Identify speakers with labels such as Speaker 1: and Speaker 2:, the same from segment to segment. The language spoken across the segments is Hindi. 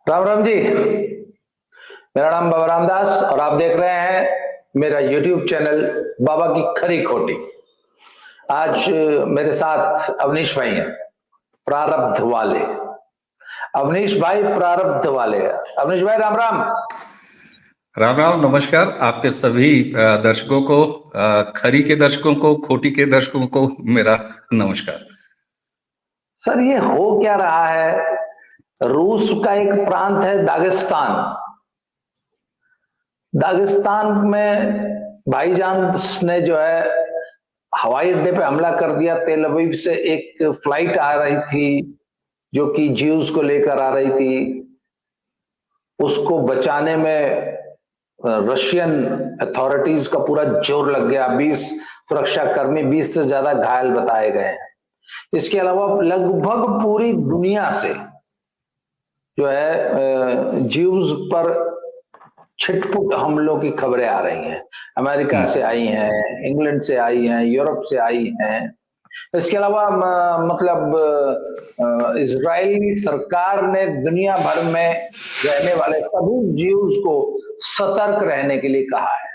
Speaker 1: राम राम जी। मेरा नाम बाबा रामदास और आप देख रहे हैं मेरा YouTube चैनल बाबा की खरी खोटी। आज मेरे साथ अवनीश भाई हैं, प्रारब्ध वाले। अवनीश भाई प्रारब्ध वाले। अवनीश भाई राम राम।
Speaker 2: राम राम, नमस्कार आपके सभी दर्शकों को, खरी के दर्शकों को, खोटी के दर्शकों को मेरा नमस्कार।
Speaker 1: सर ये हो क्या रहा है? रूस का एक प्रांत है दागिस्तान। दागिस्तान में भाईजान ने जो है हवाई अड्डे पे हमला कर दिया। तेल अवीव से एक फ्लाइट आ रही थी जो कि ज्यूज को लेकर आ रही थी। उसको बचाने में रशियन अथॉरिटीज का पूरा जोर लग गया। 20 सुरक्षा कर्मी, 20 से ज्यादा घायल बताए गए हैं। इसके अलावा लगभग पूरी दुनिया से जो है ज्यूज पर छिटपुट हमलों की खबरें आ रही हैं। अमेरिका से आई हैं, इंग्लैंड से आई हैं, यूरोप से आई हैं। इसके अलावा इजरायली सरकार ने दुनिया भर में रहने वाले सभी ज्यूज को सतर्क रहने के लिए कहा है।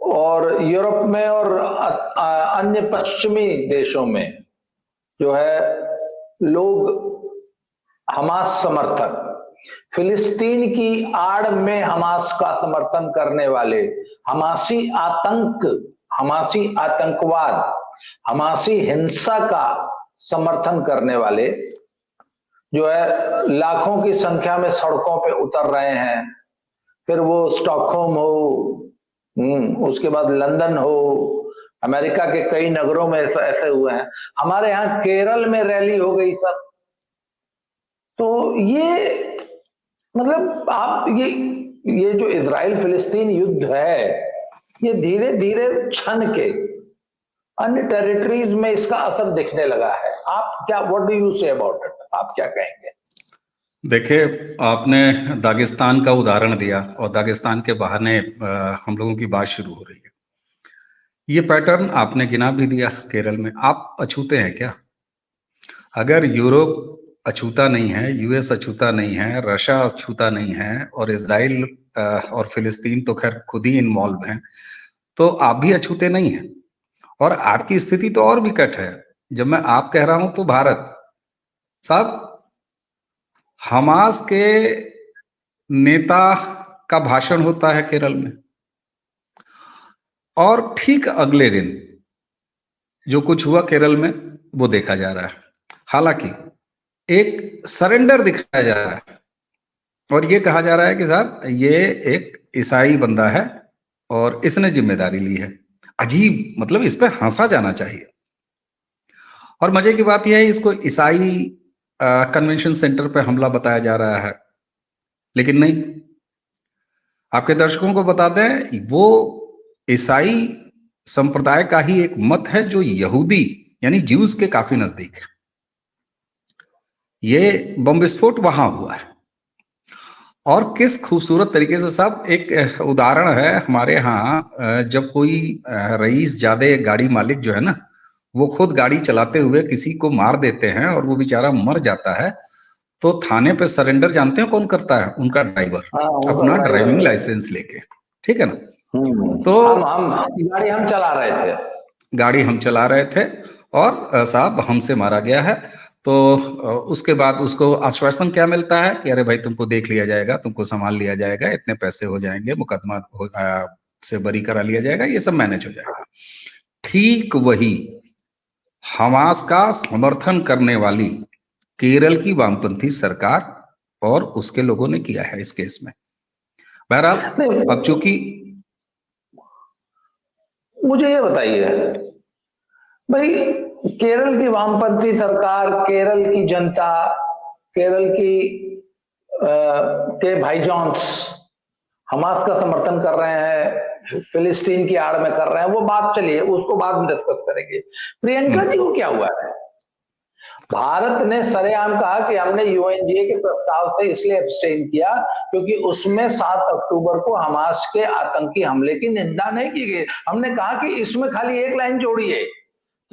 Speaker 1: और यूरोप में और अन्य पश्चिमी देशों में जो है लोग हमास समर्थक, फिलिस्तीन की आड़ में हमास का समर्थन करने वाले, हमासी आतंकवाद, हमासी हिंसा का समर्थन करने वाले जो है लाखों की संख्या में सड़कों पे उतर रहे हैं। फिर वो स्टॉकहोम हो, उसके बाद लंदन हो, अमेरिका के कई नगरों में ऐसे हुए हैं। हमारे यहाँ केरल में रैली हो गई सर। तो ये मतलब आप ये जो इजराइल फिलिस्तीन युद्ध है, ये धीरे धीरे छन के अन्य टेरिटरीज में इसका असर दिखने लगा है। आप क्या, what do you say about it? आप क्या कहेंगे?
Speaker 2: देखिए, आपने दागिस्तान का उदाहरण दिया और दागिस्तान के बहाने हम लोगों की बात शुरू हो रही है। ये पैटर्न आपने गिना भी दिया केरल में। आप अछूते हैं क्या? अगर यूरोप अछूता नहीं है, यूएस अछूता नहीं है, रशिया अछूता नहीं है और इजराइल और फिलिस्तीन तो खैर खुद ही इन्वॉल्व हैं, तो आप भी अछूते नहीं हैं। और आपकी स्थिति तो और भी कट है। जब मैं आप कह रहा हूं तो भारत साहब, हमास के नेता का भाषण होता है केरल में और ठीक अगले दिन जो कुछ हुआ केरल में वो देखा जा रहा है। हालांकि एक सरेंडर दिखाया जा रहा है और ये कहा जा रहा है कि साहब ये एक ईसाई बंदा है और इसने जिम्मेदारी ली है। अजीब, मतलब इस पे हंसा जाना चाहिए। और मजे की बात यह है, इसको ईसाई कन्वेंशन सेंटर पे हमला बताया जा रहा है, लेकिन नहीं। आपके दर्शकों को बता दें, वो ईसाई संप्रदाय का ही एक मत है जो यहूदी यानी ज्यूज के काफी नजदीक है। ये बम विस्फोट वहां हुआ है और किस खूबसूरत तरीके से साहब, एक उदाहरण है हमारे यहाँ, जब कोई रईस जादे गाड़ी मालिक जो है ना, वो खुद गाड़ी चलाते हुए किसी को मार देते हैं और वो बेचारा मर जाता है, तो थाने पे सरेंडर जानते हैं कौन करता है? उनका ड्राइवर, अपना ड्राइविंग लाइसेंस लेके। ठीक है ना?
Speaker 1: तो हम गाड़ी हम चला रहे थे और साहब हमसे मारा गया है। तो उसके बाद उसको आश्वासन क्या मिलता है कि अरे भाई तुमको देख लिया जाएगा, तुमको संभाल लिया जाएगा, इतने पैसे हो जाएंगे, मुकदमा से बरी करा लिया जाएगा, ये सब मैनेज हो जाएगा। ठीक वही हमास का समर्थन करने वाली केरल की वामपंथी सरकार और उसके लोगों ने किया है इस केस में। बहरहाल, अब चूंकि मुझे ये बताइए भाई, केरल की वामपंथी सरकार, केरल की जनता, केरल की के भाईजान्स हमास का समर्थन कर रहे हैं, फिलिस्तीन की आड़ में कर रहे हैं, वो बात चलिए उसको बाद में डिस्कस करेंगे। प्रियंका जी को क्या हुआ है? भारत ने सरेआम कहा कि हमने यूएनजीए के प्रस्ताव से इसलिए एब्सटेन किया क्योंकि उसमें 7 अक्टूबर को हमास के आतंकी हमले की निंदा नहीं की गई। हमने कहा कि इसमें खाली एक लाइन जोड़ी है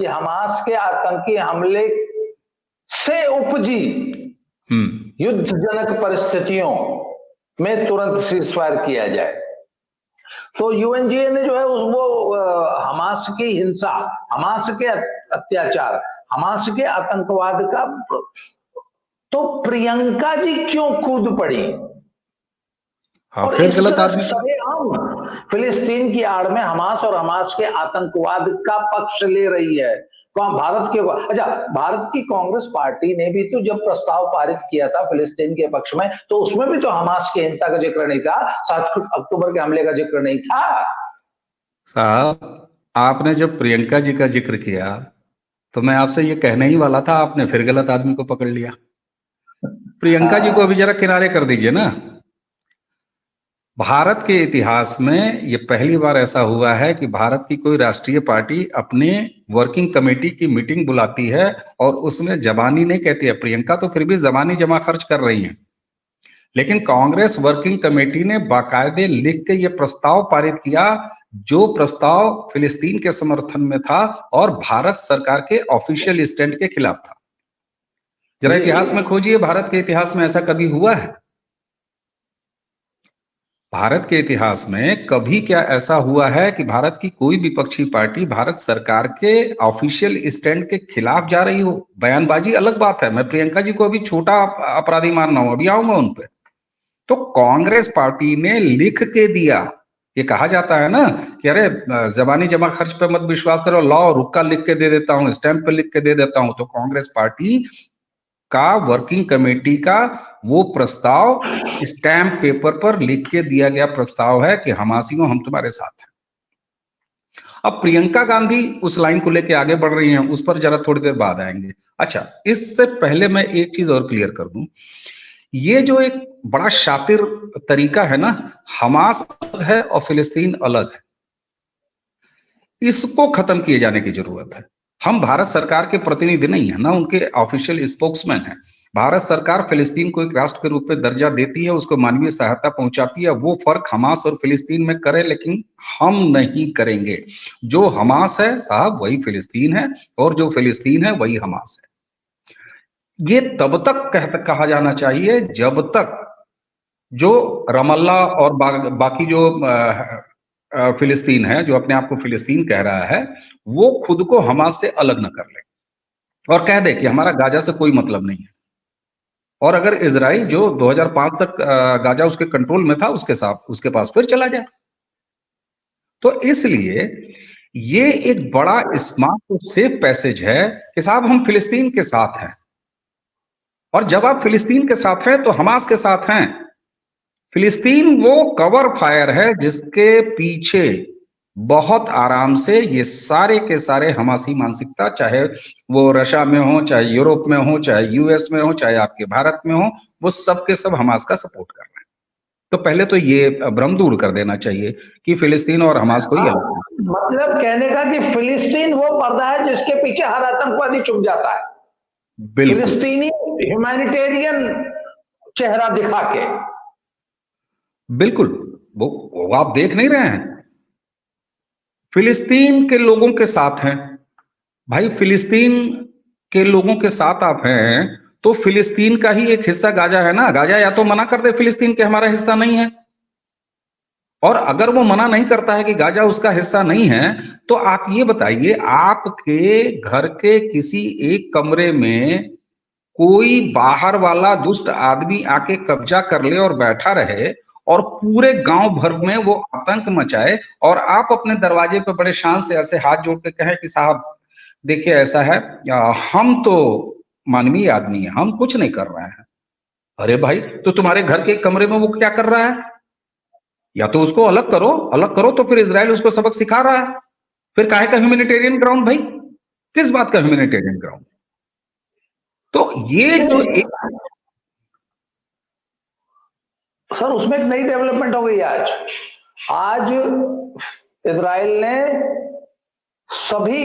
Speaker 1: कि हमास के आतंकी हमले से उपजी युद्धजनक परिस्थितियों में तुरंत सीजफायर किया जाए। तो यूएनजीए ने जो है वो हमास की हिंसा, हमास के अत्याचार, हमास के आतंकवाद का, तो प्रियंका जी क्यों कूद पड़ी और
Speaker 2: फिर
Speaker 1: इस
Speaker 2: गलत
Speaker 1: तरह
Speaker 2: आदमी
Speaker 1: सरेआम फिलिस्तीन की आड़ में हमास और हमास के आतंकवाद का पक्ष ले रही है। भारत के, अच्छा, भारत की कांग्रेस पार्टी ने भी तो जब प्रस्ताव पारित किया था फिलिस्तीन के पक्ष में, तो उसमें भी तो हमास की हिंसा का जिक्र नहीं था, 7 अक्टूबर के हमले का जिक्र नहीं था।
Speaker 2: साहब, आपने जब प्रियंका जी का जिक्र किया तो मैं आपसे ये कहने ही वाला था, आपने फिर गलत आदमी को पकड़ लिया। प्रियंका जी को अभी जरा किनारे कर दीजिए ना। भारत के इतिहास में ये पहली बार ऐसा हुआ है कि भारत की कोई राष्ट्रीय पार्टी अपने वर्किंग कमेटी की मीटिंग बुलाती है और उसमें जबानी नहीं कहती है। प्रियंका तो फिर भी जबानी जमा खर्च कर रही हैं, लेकिन कांग्रेस वर्किंग कमेटी ने बाकायदे लिख के ये प्रस्ताव पारित किया, जो प्रस्ताव फिलिस्तीन के समर्थन में था और भारत सरकार के ऑफिशियल स्टैंड के खिलाफ था। जरा इतिहास में खोजिए, भारत के इतिहास में ऐसा कभी हुआ है? भारत के इतिहास में कभी क्या ऐसा हुआ है कि भारत की कोई विपक्षी पार्टी भारत सरकार के ऑफिशियल स्टैंड के खिलाफ जा रही हो? बयानबाजी अलग बात है, मैं प्रियंका जी को अभी छोटा अपराधी मान रहा हूं, अभी आऊंगा उन पे। तो कांग्रेस पार्टी ने लिख के दिया। ये कहा जाता है ना कि अरे जबानी जमा खर्च पे मत विश्वास करो, लाओ रुक्का लिख के दे देता हूं, स्टैंप पे लिख के दे देता हूं। तो कांग्रेस पार्टी का वर्किंग कमेटी का वो प्रस्ताव स्टैंप पेपर पर लिख के दिया गया प्रस्ताव है कि हमासियों हम तुम्हारे साथ हैं। अब प्रियंका गांधी उस लाइन को लेके आगे बढ़ रही हैं, उस पर जरा थोड़ी देर बाद आएंगे। अच्छा, इससे पहले मैं एक चीज और क्लियर कर दूं, ये जो एक बड़ा शातिर तरीका है ना, हमास अलग है और फिलिस्तीन अलग है, इसको खत्म किए जाने की जरूरत है। हम भारत सरकार के प्रतिनिधि नहीं है ना, उनके ऑफिशियल स्पोक्समैन हैं। भारत सरकार फिलिस्तीन को एक राष्ट्र के रूप में दर्जा देती है, उसको मानवीय सहायता पहुंचाती है। वो फर्क हमास और फिलिस्तीन में करे, लेकिन हम नहीं करेंगे। जो हमास है साहब वही फिलिस्तीन है, और जो फिलिस्तीन है वही हमास है। ये तब तक कहा जाना चाहिए जब तक जो रमल्ला और बाकी जो फिलिस्तीन है, जो अपने आप को फिलिस्तीन कह रहा है, वो खुद को हमास से अलग न कर ले और कह दे कि हमारा गाजा से कोई मतलब नहीं है। और अगर इजराइल जो 2005 तक गाजा उसके कंट्रोल में था, उसके पास फिर चला जाए। तो इसलिए ये एक बड़ा स्मार्ट और सेफ पैसेज है कि साहब हम फिलिस्तीन के साथ हैं, और जब आप फिलिस्तीन के साथ हैं तो हमास के साथ हैं। फिलिस्तीन वो कवर फायर है जिसके पीछे बहुत आराम से ये सारे के सारे हमासी मानसिकता, चाहे वो रशिया में हो, चाहे यूरोप में हो, चाहे यूएस में हो, चाहे आपके भारत में हो, वो सब के सब हमास का सपोर्ट कर रहे हैं। तो पहले तो ये भ्रम दूर कर देना चाहिए कि फिलिस्तीन और हमास को ही अलग।
Speaker 1: मतलब कहने का कि फिलिस्तीन वो पर्दा है जिसके पीछे हर आतंकवादी छुप जाता है। फिलिस्तीनी ह्यूमैनिटेरियन चेहरा दिखा के।
Speaker 2: बिल्कुल, वो आप देख नहीं रहे हैं, फिलिस्तीन के लोगों के साथ हैं भाई। फिलिस्तीन के लोगों के साथ आप हैं तो फिलिस्तीन का ही एक हिस्सा गाजा है ना। गाजा या तो मना कर दे फिलिस्तीन के हमारा हिस्सा नहीं है, और अगर वो मना नहीं करता है कि गाजा उसका हिस्सा नहीं है, तो आप ये बताइए, आपके घर के किसी एक कमरे में कोई बाहर वाला दुष्ट आदमी आके कब्जा कर ले और बैठा रहे और पूरे गांव भर में वो आतंक मचाए, और आप अपने दरवाजे पे बड़े शान से ऐसे हाथ जोड़ के कहें कि साहब देखिए ऐसा है, हम तो मानवीय आदमी है, हम कुछ नहीं कर रहे हैं। अरे भाई, तो तुम्हारे घर के कमरे में वो क्या कर रहा है? या तो उसको अलग करो, अलग करो तो फिर इजराइल उसको सबक सिखा रहा है। फिर काहे का ह्यूमैनिटेरियन ग्राउंड भाई? किस बात का ह्यूमैनिटेरियन ग्राउंड? तो ये जो एक
Speaker 1: सर, उसमें एक नई डेवलपमेंट हो गई आज इजराइल ने सभी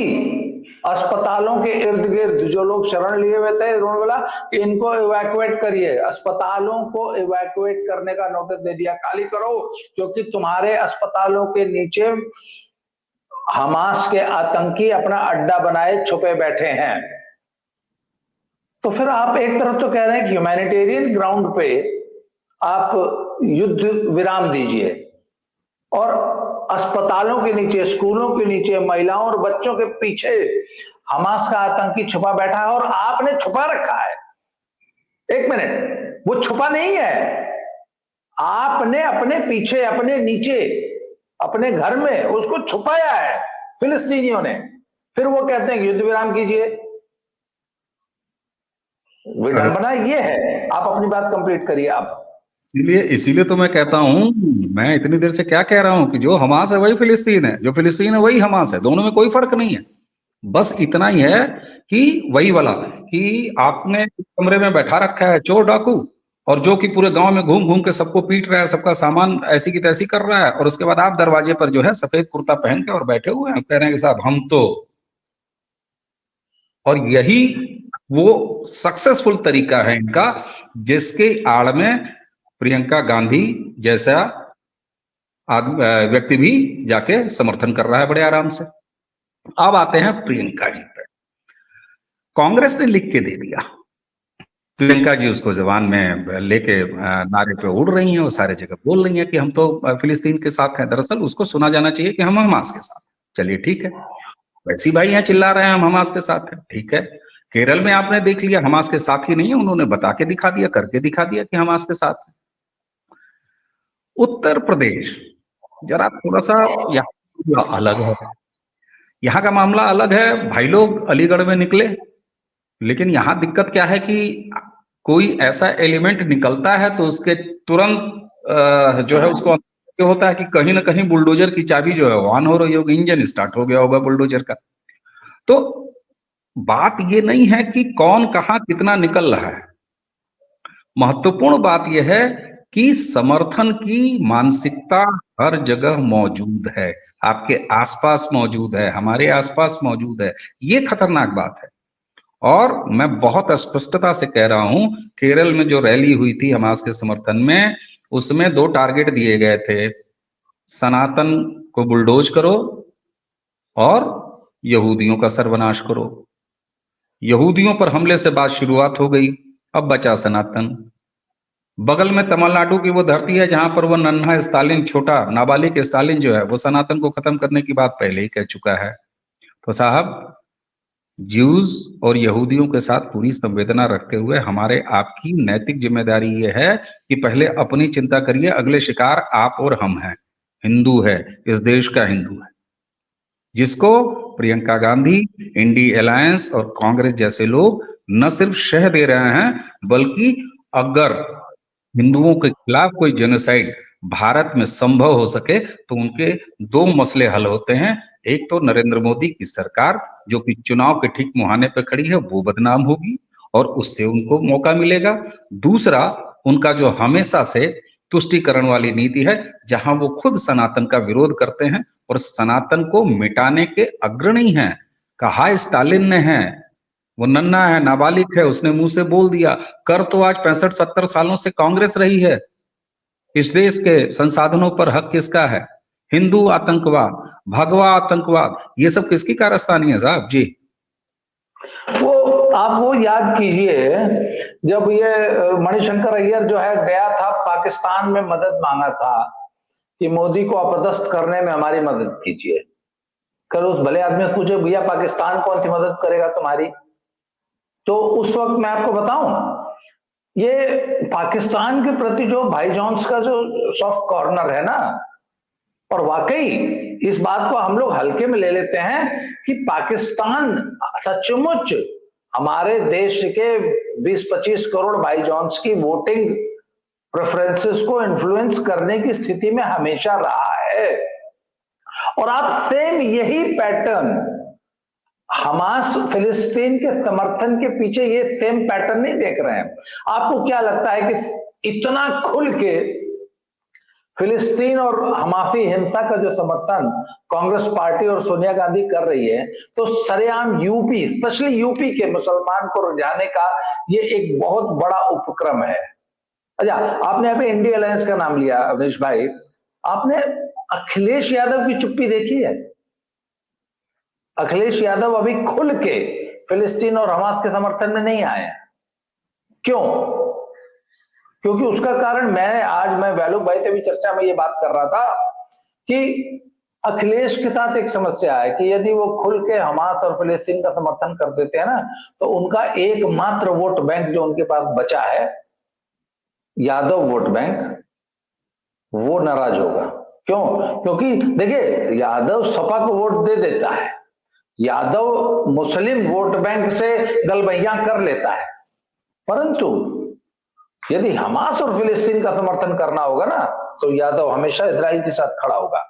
Speaker 1: अस्पतालों के इर्द गिर्द जो लोग शरण लिए हुए थे, उन्होंने बोला कि इनको इवैक्यूएट करिए। अस्पतालों को इवैक्यूएट करने का नोटिस दे दिया, खाली करो, क्योंकि तुम्हारे अस्पतालों के नीचे हमास के आतंकी अपना अड्डा बनाए छुपे बैठे हैं। तो फिर आप एक तरफ तो कह रहे हैं कि ह्यूमैनिटेरियन ग्राउंड पे आप युद्ध विराम दीजिए, और अस्पतालों के नीचे, स्कूलों के नीचे, महिलाओं और बच्चों के पीछे हमास का आतंकी छुपा बैठा है और आपने छुपा रखा है। एक मिनट, वो छुपा नहीं है, आपने अपने पीछे, अपने नीचे, अपने घर में उसको छुपाया है फिलिस्तीनियों ने। फिर वो कहते हैं कि युद्ध विराम कीजिए। विडंबना ये है। आप अपनी बात कंप्लीट करिए आप।
Speaker 2: इसीलिए तो मैं कहता हूं, मैं इतनी देर से क्या कह रहा हूं कि जो हमास है वही फिलिस्तीन है, जो फिलिस्तीन है वही हमास है, दोनों में कोई फर्क नहीं है। बस इतना ही है कि वही वाला कि आपने एक कमरे में बैठा रखा है चोर डाकू, और जो कि पूरे गांव में घूम घूम के सबको पीट रहा है, सबका सामान ऐसी की तैसी कर रहा है, और उसके बाद आप दरवाजे पर जो है सफेद कुर्ता पहन के और बैठे हुए हैं, कह रहे हैं कि साहब हम तो। और यही वो सक्सेसफुल तरीका है इनका, जिसके आड़ में प्रियंका गांधी जैसा व्यक्ति भी जाके समर्थन कर रहा है बड़े आराम से। अब आते हैं प्रियंका जी पे। कांग्रेस ने लिख के दे दिया, प्रियंका जी उसको जबान में लेके नारे पे उड़ रही हैं, वो सारे जगह बोल रही हैं कि हम तो फिलिस्तीन के साथ हैं। दरअसल उसको सुना जाना चाहिए कि हम हमास के साथ। चलिए ठीक है, वैसी भाई यहाँ चिल्ला रहे हैं हम हमास के साथ हैं, ठीक है। केरल में आपने देख लिया हमास के साथ ही नहीं है, उन्होंने बता के दिखा दिया, करके दिखा दिया कि हमास के साथ है। उत्तर प्रदेश जरा थोड़ा सा यहाँ अलग है, यहाँ का मामला अलग है। भाई लोग अलीगढ़ में निकले, लेकिन यहाँ दिक्कत क्या है कि कोई ऐसा एलिमेंट निकलता है तो उसके तुरंत जो है उसको होता है कि कहीं ना कहीं बुलडोजर की चाबी जो है ऑन हो रही होगी, इंजन स्टार्ट हो गया होगा बुलडोजर का। तो बात ये नहीं है कि कौन कहां कितना निकल रहा है, महत्वपूर्ण बात यह है कि समर्थन की मानसिकता हर जगह मौजूद है, आपके आसपास मौजूद है, हमारे आसपास मौजूद है। ये खतरनाक बात है। और मैं बहुत स्पष्टता से कह रहा हूं, केरल में जो रैली हुई थी हमास के समर्थन में, उसमें 2 टारगेट दिए गए थे, सनातन को बुलडोज करो और यहूदियों का सर्वनाश करो। यहूदियों पर हमले से बात शुरुआत हो गई, अब बचा सनातन। बगल में तमिलनाडु की वो धरती है जहां पर वो नन्हा स्टालिन, छोटा नाबालिग स्टालिन जो है वो सनातन को खत्म करने की बात पहले ही कह चुका है। तो साहब, ज्यूज और यहूदियों के साथ पूरी संवेदना रखते हुए हमारे आपकी नैतिक जिम्मेदारी ये है कि पहले अपनी चिंता करिए, अगले शिकार आप और हम हैं। हिंदू है, इस देश का हिंदू है, जिसको प्रियंका गांधी, इंडी अलायंस और कांग्रेस जैसे लोग न सिर्फ शह दे रहे हैं, बल्कि अगर हिंदुओं के खिलाफ कोई जेनोसाइड भारत में संभव हो सके तो उनके 2 मसले हल होते हैं। एक तो नरेंद्र मोदी की सरकार जो कि चुनाव के ठीक मुहाने पे खड़ी है वो बदनाम होगी और उससे उनको मौका मिलेगा। दूसरा, उनका जो हमेशा से तुष्टीकरण वाली नीति है, जहां वो खुद सनातन का विरोध करते हैं और सनातन को मिटाने के अग्रणी हैं। कहा स्टालिन ने है, वो नन्हा है, नाबालिग है, उसने मुंह से बोल दिया। कर तो आज 65-70 सालों से कांग्रेस रही है। इस देश के संसाधनों पर हक किसका है? हिंदू आतंकवाद, भगवा आतंकवाद, ये सब किसकी कारस्तानी है साहब जी?
Speaker 1: वो आप वो याद कीजिए, जब ये मणिशंकर अय्यर जो है गया था पाकिस्तान में, मदद मांगा था कि मोदी को अपदस्थ करने में हमारी मदद कीजिए। कल उस भले आदमी से पूछे, भैया पाकिस्तान कौन सी मदद करेगा तुम्हारी? तो उस वक्त मैं आपको बताऊं, ये पाकिस्तान के प्रति जो भाई जॉन्स का जो सॉफ्ट कॉर्नर है ना, और वाकई इस बात को हम लोग हल्के में ले लेते हैं कि पाकिस्तान सचमुच हमारे देश के 20-25 करोड़ भाई जॉन्स की वोटिंग प्रेफरेंसेस को इन्फ्लुएंस करने की स्थिति में हमेशा रहा है। और आप सेम यही पैटर्न हमास फिलिस्तीन के समर्थन के पीछे ये सेम पैटर्न नहीं देख रहे हैं। आपको क्या लगता है कि इतना खुल के फिलिस्तीन और हमासी हिंसा का जो समर्थन कांग्रेस पार्टी और सोनिया गांधी कर रही है, तो सरेआम यूपी, स्पेशली यूपी के मुसलमान को रुझाने का ये एक बहुत बड़ा उपक्रम है। अच्छा, आपने अभी इंडी अलायंस का नाम लिया अवनीश भाई, आपने अखिलेश यादव की चुप्पी देखी है? अखिलेश यादव अभी खुल के फिलिस्तीन और हमास के समर्थन में नहीं आए हैं। क्यों? क्योंकि उसका कारण मैं वैलोक भाई से भी चर्चा में ये बात कर रहा था कि अखिलेश के साथ एक समस्या है कि यदि वो खुल के हमास और फिलिस्तीन का समर्थन कर देते हैं ना, तो उनका एकमात्र वोट बैंक जो उनके पास बचा है, यादव वोट बैंक, वो नाराज होगा। क्यों? क्योंकि देखिए, यादव सपा को वोट दे देता है, यादव मुस्लिम वोट बैंक से गलबैया कर लेता है, परंतु यदि हमास और फिलिस्तीन का समर्थन करना होगा ना, तो यादव हमेशा इजराइल के साथ खड़ा होगा।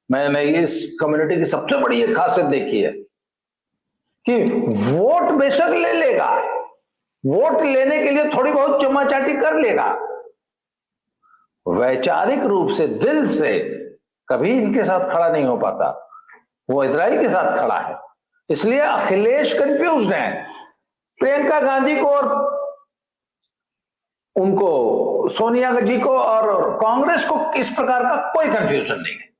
Speaker 1: मैंने इस कम्युनिटी की सबसे बड़ी एक खासियत देखी है कि वोट बेशक ले लेगा, वोट लेने के लिए थोड़ी बहुत चुमाचाटी कर लेगा, वैचारिक रूप से, दिल से कभी इनके साथ खड़ा नहीं हो पाता। वो इजराइल के साथ खड़ा है। इसलिए अखिलेश कंफ्यूज है। प्रियंका गांधी को और उनको, सोनिया जी को और कांग्रेस को इस प्रकार का कोई कंफ्यूजन नहीं है।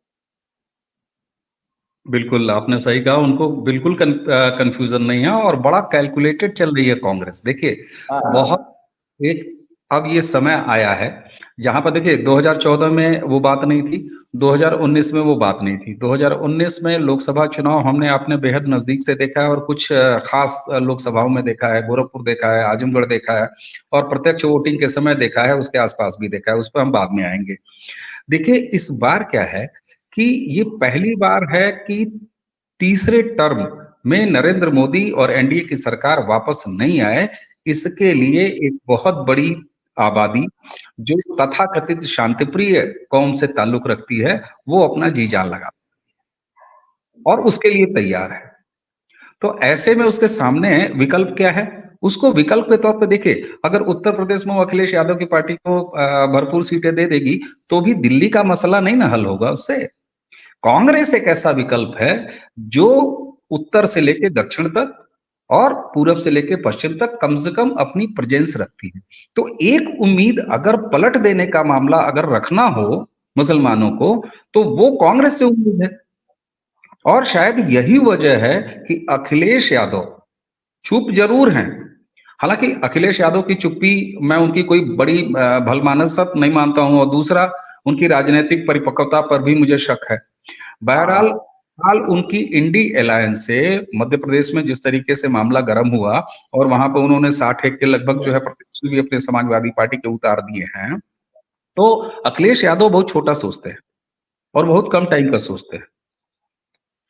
Speaker 2: बिल्कुल आपने सही कहा, उनको बिल्कुल कंफ्यूजन नहीं है और बड़ा कैलकुलेटेड चल रही है कांग्रेस। देखिए बहुत एक अब ये समय आया है जहां पर देखिए 2014 में वो बात नहीं थी, 2019 में वो बात नहीं थी। 2019 में लोकसभा चुनाव हमने अपने बेहद नजदीक से देखा है और कुछ खास लोकसभाओं में देखा है, गोरखपुर देखा है, आजमगढ़ देखा है और प्रत्यक्ष वोटिंग के समय देखा है, उसके आसपास भी देखा है, उस पर हम बाद में आएंगे। देखिए इस बार क्या है कि ये पहली बार है कि तीसरे टर्म में नरेंद्र मोदी और एनडीए की सरकार वापस नहीं आए। इसके लिए एक बहुत बड़ी आबादी जो तथाकथित शांतिप्रिय कौम से ताल्लुक रखती है, वो अपना जी जान लगा और उसके लिए तैयार है। तो ऐसे में उसके सामने विकल्प क्या है? उसको विकल्प के तौर पे देखिए, अगर उत्तर प्रदेश में वो अखिलेश यादव की पार्टी को भरपूर सीटें दे देगी, तो भी दिल्ली का मसला नहीं ना हल होगा उससे। कांग्रेस एक ऐसा विकल्प है जो उत्तर से लेकर दक्षिण तक और पूरब से लेकर पश्चिम तक कम से कम अपनी प्रेजेंस रखती है। तो एक उम्मीद अगर पलट देने का मामला अगर रखना हो मुसलमानों को, तो वो कांग्रेस से उम्मीद है। और शायद यही वजह है कि अखिलेश यादव चुप जरूर हैं। हालांकि अखिलेश यादव की चुप्पी मैं उनकी कोई बड़ी भलमानसत नहीं मानता हूं, और दूसरा उनकी राजनीतिक परिपक्वता पर भी मुझे शक है। बहरहाल हाल उनकी इंडी अलायंस से मध्य प्रदेश में जिस तरीके से मामला गर्म हुआ और वहां पर उन्होंने 60 एक के लगभग जो है प्रत्याशी भी अपने समाजवादी पार्टी के उतार दिए हैं, तो अखिलेश यादव बहुत छोटा सोचते हैं और बहुत कम टाइम का सोचते हैं,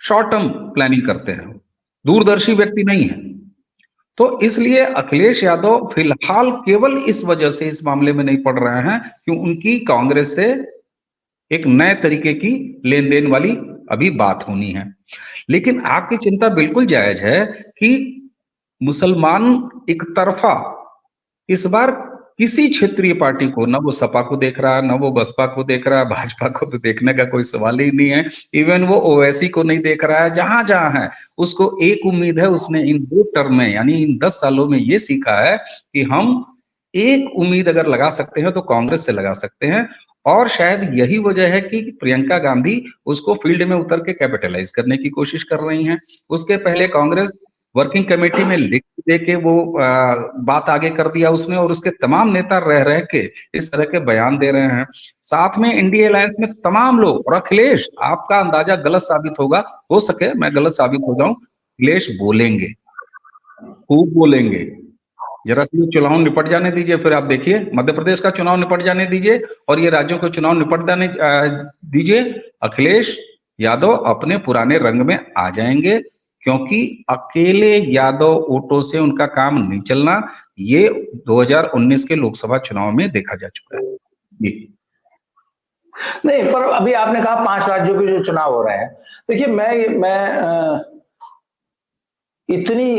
Speaker 2: शॉर्ट टर्म प्लानिंग करते हैं, दूरदर्शी व्यक्ति नहीं है। तो इसलिए अखिलेश यादव फिलहाल केवल इस वजह से इस मामले में नहीं पड़ रहे हैं कि उनकी कांग्रेस से एक नए तरीके की लेन देन वाली अभी बात होनी है। लेकिन आपकी चिंता बिल्कुल जायज है कि मुसलमान एक तरफा इस बार किसी क्षेत्रीय पार्टी को, ना वो सपा को देख रहा है, ना वो बसपा को देख रहा है, भाजपा को तो देखने का कोई सवाल ही नहीं है, इवन वो ओवैसी को नहीं देख रहा है। जहां जहां है उसको एक उम्मीद है, उसने इन 2 टर्म में यानी इन 10 सालों में ये सीखा है कि हम एक उम्मीद अगर लगा सकते हैं तो कांग्रेस से लगा सकते हैं। और शायद यही वजह है कि प्रियंका गांधी उसको फील्ड में उतर के कैपिटलाइज करने की कोशिश कर रही हैं। उसके पहले कांग्रेस वर्किंग कमेटी में लिख दे के वो बात आगे कर दिया उसने, और उसके तमाम नेता रह रह के इस तरह के बयान दे रहे हैं। साथ में इंडिया अलायंस में तमाम लोग, और अखिलेश, आपका अंदाजा गलत साबित होगा, हो सके मैं गलत साबित हो जाऊं, अखिलेश बोलेंगे, खूब बोलेंगे। जरा से चुनाव निपट जाने दीजिए, फिर आप देखिए मध्य प्रदेश का चुनाव निपट जाने दीजिए और ये राज्यों का चुनाव निपट जाने दीजिए, अखिलेश यादव अपने पुराने रंग में आ जाएंगे। क्योंकि अकेले यादव वोटों से उनका काम नहीं चलना, ये 2019 के लोकसभा चुनाव में देखा जा चुका है। जी
Speaker 1: नहीं, पर अभी आपने कहा 5 राज्यों के जो चुनाव हो रहे हैं, देखिए मैं इतनी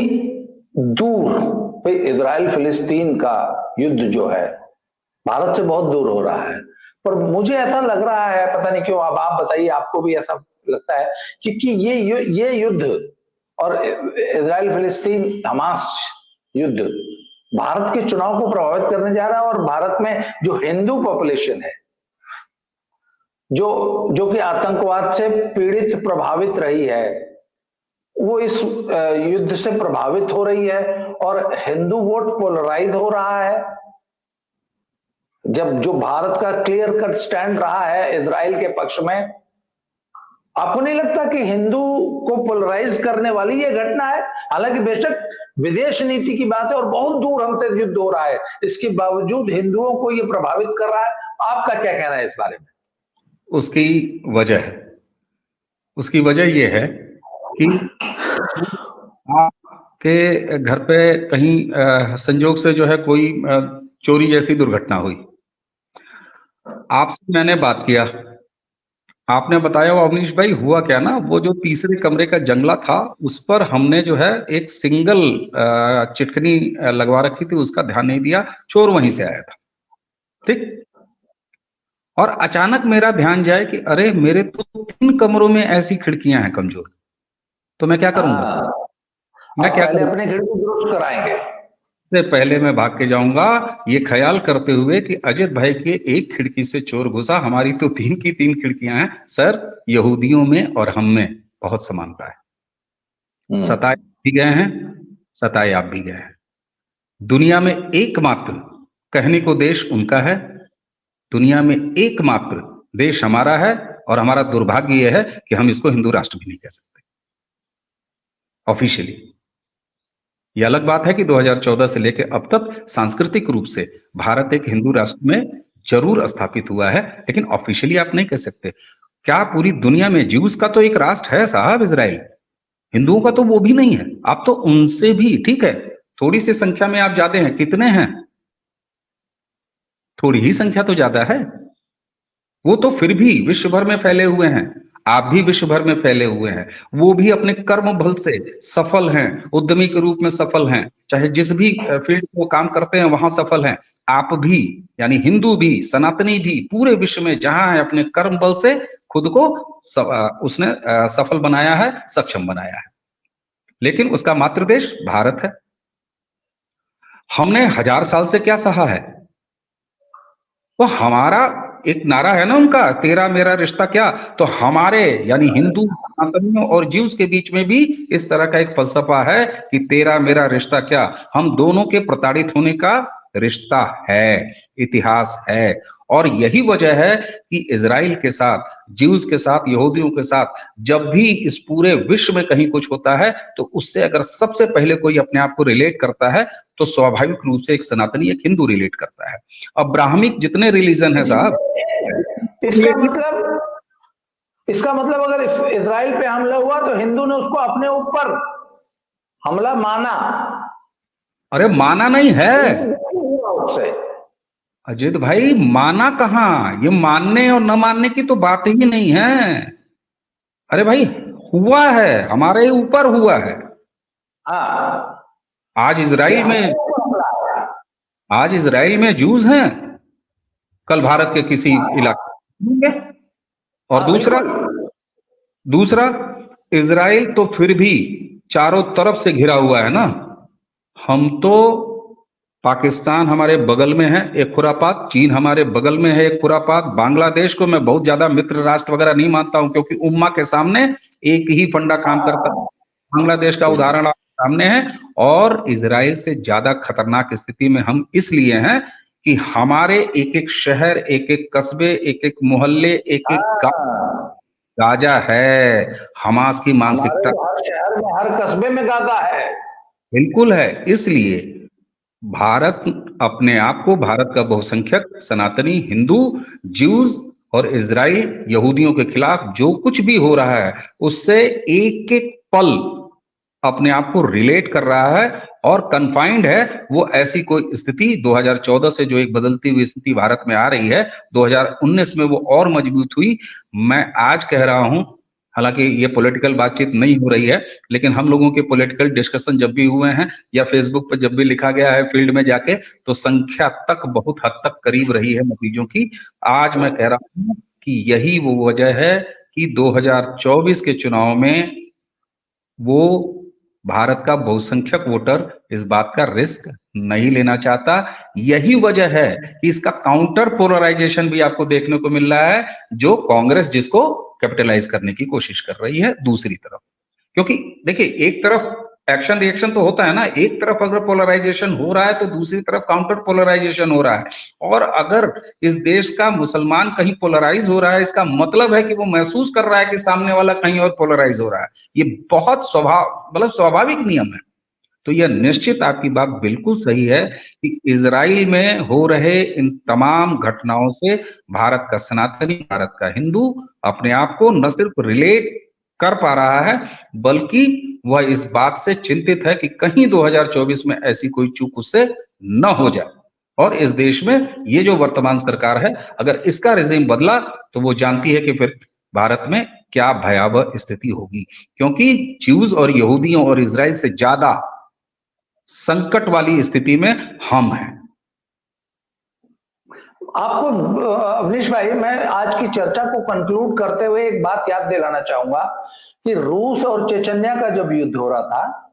Speaker 1: दूर इजराइल फिलिस्तीन का युद्ध जो है भारत से बहुत दूर हो रहा है, पर मुझे ऐसा लग रहा है, पता नहीं क्यों, अब आप बताइए, आपको भी ऐसा लगता है कि ये युद्ध और इजराइल फिलिस्तीन हमास युद्ध भारत के चुनाव को प्रभावित करने जा रहा है, और भारत में जो हिंदू पॉपुलेशन है, जो कि आतंकवाद से पीड़ित प्रभावित रही है, वो इस युद्ध से प्रभावित हो रही है और हिंदू वोट पोलराइज हो रहा है। जब जो भारत का क्लियर कट स्टैंड रहा है इजराइल के पक्ष में, आपको नहीं लगता कि हिंदू को पोलराइज करने वाली ये घटना है? हालांकि बेशक विदेश नीति की बात है और बहुत दूर हमसे युद्ध हो रहा है, इसके बावजूद हिंदुओं को ये प्रभावित कर रहा है। आपका क्या कहना है इस बारे में?
Speaker 2: उसकी वजह यह है कि आपके घर पे कहीं संजोग से जो है कोई चोरी जैसी दुर्घटना हुई, आपसे मैंने बात किया, आपने बताया वो अवनीश भाई हुआ क्या ना, वो जो तीसरे कमरे का जंगला था उस पर हमने जो है एक सिंगल चिटकनी लगवा रखी थी, उसका ध्यान नहीं दिया, चोर वहीं से आया था। ठीक, और अचानक मेरा ध्यान जाए कि अरे मेरे तो 3 कमरों में ऐसी खिड़कियां हैं कमजोर, तो मैं क्या करूंगा? मैं क्या
Speaker 1: पहले अपनी खिड़की दुरुस्त कराएंगे।
Speaker 2: से पहले मैं भाग के जाऊंगा ये ख्याल करते हुए कि अजित भाई के एक खिड़की से चोर घुसा, हमारी तो 3 की 3 खिड़कियां हैं। सर, यहूदियों में और हम में बहुत समानता है। सताए भी गए हैं, सताए आप भी गए हैं। दुनिया में एकमात्र कहने को देश उनका है, दुनिया में एकमात्र देश हमारा है, और हमारा दुर्भाग्य यह है कि हम इसको हिंदू राष्ट्र भी नहीं कह सकते ऑफिशियली। यह अलग बात है कि 2014 से लेकर अब तक सांस्कृतिक रूप से भारत एक हिंदू राष्ट्र में जरूर स्थापित हुआ है, लेकिन ऑफिशियली आप नहीं कह सकते। क्या पूरी दुनिया में ज्यूज का तो एक राष्ट्र है साहब, इजराइल। हिंदुओं का तो वो भी नहीं है। आप तो उनसे भी, ठीक है, थोड़ी सी संख्या में आप जाते हैं, कितने हैं? थोड़ी ही संख्या तो ज्यादा है। वो तो फिर भी विश्व भर में फैले हुए हैं, आप भी विश्व भर में फैले हुए हैं। वो भी अपने कर्म बल से सफल हैं, उद्यमी के रूप में सफल हैं, चाहे जिस भी फील्ड में वो काम करते हैं वहां सफल हैं। आप भी, यानी हिंदू भी, सनातनी भी, पूरे विश्व में जहां है अपने कर्म बल से खुद को उसने सफल बनाया है, सक्षम बनाया है। लेकिन उसका मातृ देश भारत है। हमने 1000 साल से क्या सहा है? वो हमारा एक नारा है ना उनका, तेरा मेरा रिश्ता क्या। तो हमारे यानी हिंदू, सनातनियों और ज्यूस के बीच में भी इस तरह का एक फलसफा है कि तेरा मेरा रिश्ता क्या। हम दोनों के प्रताड़ित होने का रिश्ता है, इतिहास है। और यही वजह है कि इजराइल के साथ, ज्यूस के साथ, यहूदियों के साथ जब भी इस पूरे विश्व में कहीं कुछ होता है तो उससे अगर सबसे पहले कोई अपने आप को रिलेट करता है तो स्वाभाविक रूप से एक सनातनी, एक हिंदू रिलेट करता है। अब ब्राह्मणिक जितने रिलीजन है साहब,
Speaker 1: इसका मतलब अगर इजराइल पे हमला हुआ तो हिंदू ने उसको अपने ऊपर हमला माना।
Speaker 2: अरे माना नहीं है अजित भाई, माना कहां? ये मानने और न मानने की तो बात ही नहीं है। अरे भाई, हुआ है, हमारे ऊपर हुआ है। आज इजराइल में जूस हैं, कल भारत के किसी इलाके में। और दूसरा इजराइल तो फिर भी चारों तरफ से घिरा हुआ है ना। हम तो, पाकिस्तान हमारे बगल में है एक खुरापात, चीन हमारे बगल में है एक खुरापात, बांग्लादेश को मैं बहुत ज्यादा मित्र राष्ट्र वगैरह नहीं मानता हूं क्योंकि उम्मा के सामने एक ही फंडा काम करता है। बांग्लादेश का उदाहरण सामने है। और इजराइल से ज्यादा खतरनाक स्थिति में हम इसलिए हैं कि हमारे एक एक शहर, एक एक कस्बे, एक एक मोहल्ले, एक एक गांव गाजा है। हमास की मानसिकता
Speaker 1: हर शहर में, हर कस्बे में गाजा है।
Speaker 2: बिल्कुल है। इसलिए भारत अपने आप को, भारत का बहुसंख्यक सनातनी हिंदू, ज्यूज और इजराइल यहूदियों के खिलाफ जो कुछ भी हो रहा है उससे एक एक पल अपने आप को रिलेट कर रहा है और कन्फाइंड है। वो ऐसी कोई स्थिति 2014 से जो एक बदलती हुई स्थिति भारत में आ रही है, 2019 में वो और मजबूत हुई। मैं आज कह रहा हूं, हालांकि ये पॉलिटिकल बातचीत नहीं हो रही है, लेकिन हम लोगों के पॉलिटिकल डिस्कशन जब भी हुए हैं या फेसबुक पर जब भी लिखा गया है फील्ड में जाके, तो संख्या तक बहुत हद तक करीब रही है नतीजों की। आज मैं कह रहा हूं कि यही वो वजह है कि 2024 के चुनाव में वो भारत का बहुसंख्यक वोटर इस बात का रिस्क नहीं लेना चाहता। यही वजह है कि इसका काउंटर पोलराइजेशन भी आपको देखने को मिल रहा है, जो कांग्रेस जिसको कैपिटलाइज करने की कोशिश कर रही है दूसरी तरफ। क्योंकि देखिए एक तरफ एक्शन रिएक्शन तो होता है ना, एक तरफ अगर पोलराइजेशन हो रहा है तो दूसरी तरफ काउंटर पोलराइजेशन हो रहा है। और अगर इस देश का मुसलमान कहीं पोलराइज हो रहा है, इसका मतलब है कि वो महसूस कर रहा है कि सामने वाला कहीं और पोलराइज हो रहा है। ये बहुत स्वाभाविक नियम है। तो यह निश्चित आपकी बात बिल्कुल सही है कि इजराइल में हो रहे इन तमाम घटनाओं से भारत का सनातनी, भारत का हिंदू अपने आप को न सिर्फ रिलेट कर पा रहा है, बल्कि वह इस बात से चिंतित है कि कहीं 2024 में ऐसी कोई चूक उससे न हो जाए। और इस देश में ये जो वर्तमान सरकार है, अगर इसका रिजीम बदला तो वो जानती है कि फिर भारत में क्या भयावह स्थिति होगी, क्योंकि ज्यूज और यहूदियों और इजराइल से ज्यादा संकट वाली स्थिति में हम हैं।
Speaker 1: आपको अवनीश भाई, मैं आज की चर्चा को कंक्लूड करते हुए एक बात याद दिलाना चाहूंगा कि रूस और चेचन्या का जब युद्ध हो रहा था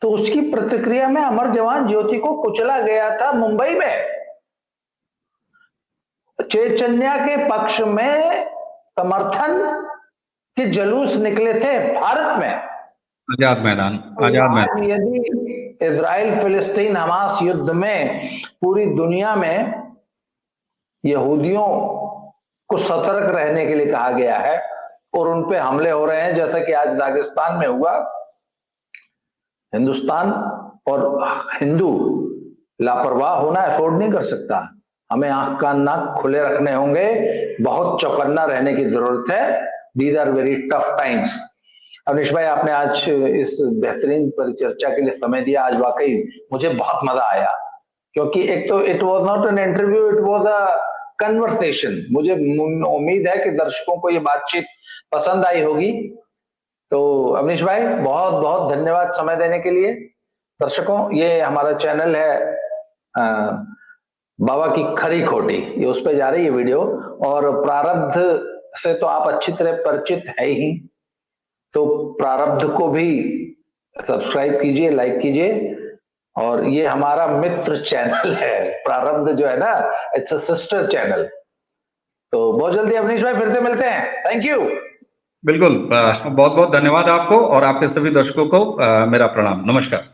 Speaker 1: तो उसकी प्रतिक्रिया में अमर जवान ज्योति को कुचला गया था मुंबई में। चेचन्या के पक्ष में समर्थन के जुलूस निकले थे भारत में,
Speaker 2: आजाद मैदान।
Speaker 1: यदि इजराइल फिलिस्तीन हमास युद्ध में पूरी दुनिया में यहूदियों को सतर्क रहने के लिए कहा गया है और उन पे हमले हो रहे हैं, जैसा कि आज दागिस्तान में हुआ, हिंदुस्तान और हिंदू लापरवाह होना अफोर्ड नहीं कर सकता। हमें आंख कान नाक खुले रखने होंगे, बहुत चौकन्ना रहने की जरूरत है। These are very tough times. Avneesh भाई, आपने आज इस बेहतरीन परिचर्चा के लिए समय दिया। आज वाकई मुझे बहुत मजा आया, क्योंकि एक तो it was not an interview, it was a conversation. मुझे उम्मीद है कि दर्शकों को ये बातचीत पसंद आई होगी। तो अवनीश भाई, बहुत बहुत धन्यवाद समय देने के लिए। दर्शकों, ये हमारा चैनल है बाबा की खरी खोटी, ये उस पर जा रही है वीडियो, और प्रारब्ध से तो आप अच्छी तरह परिचित है ही, तो प्रारब्ध को भी सब्सक्राइब कीजिए, लाइक कीजिए। और ये हमारा मित्र चैनल है प्रारब्ध, जो है ना, इट्स अ सिस्टर चैनल। तो बहुत जल्दी अवनीश भाई फिर से मिलते हैं। Thank you.
Speaker 2: बिल्कुल, बहुत बहुत धन्यवाद आपको और आपके सभी दर्शकों को मेरा प्रणाम, नमस्कार।